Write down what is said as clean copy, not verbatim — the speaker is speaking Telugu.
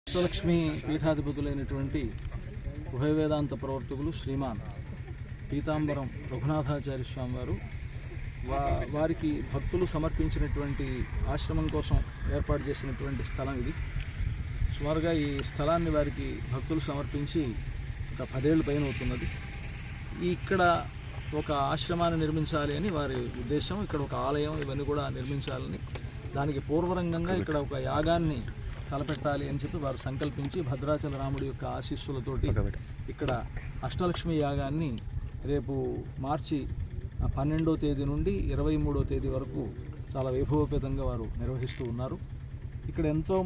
అష్టలక్ష్మి పీఠాధిపతులైనటువంటి ఉభయ వేదాంత ప్రవర్తకులు శ్రీమాన్ పీతాంబరం రఘునాథాచార్య స్వామి వారు వారికి భక్తులు సమర్పించినటువంటి ఆశ్రమం కోసం ఏర్పాటు చేసినటువంటి స్థలం ఇది. సుమారుగా ఈ స్థలాన్ని వారికి భక్తులు సమర్పించి ఒక 10 ఏళ్ళ పైన అవుతున్నది. ఇక్కడ ఒక ఆశ్రమాన్ని నిర్మించాలి అని వారి ఉద్దేశం. ఇక్కడ ఒక ఆలయం ఇవన్నీ కూడా నిర్మించాలని, దానికి పూర్వరంగంగా ఇక్కడ ఒక యాగాన్ని తలపెట్టాలి అని చెప్పి వారు సంకల్పించి భద్రాచల రాముడి యొక్క ఆశీస్సులతోటి ఇక్కడ అష్టలక్ష్మి యాగాన్ని రేపు మార్చి 12వ తేదీ నుండి 23వ తేదీ వరకు చాలా వైభవోపేతంగా వారు నిర్వహిస్తూ ఉన్నారు. ఇక్కడ ఎంతో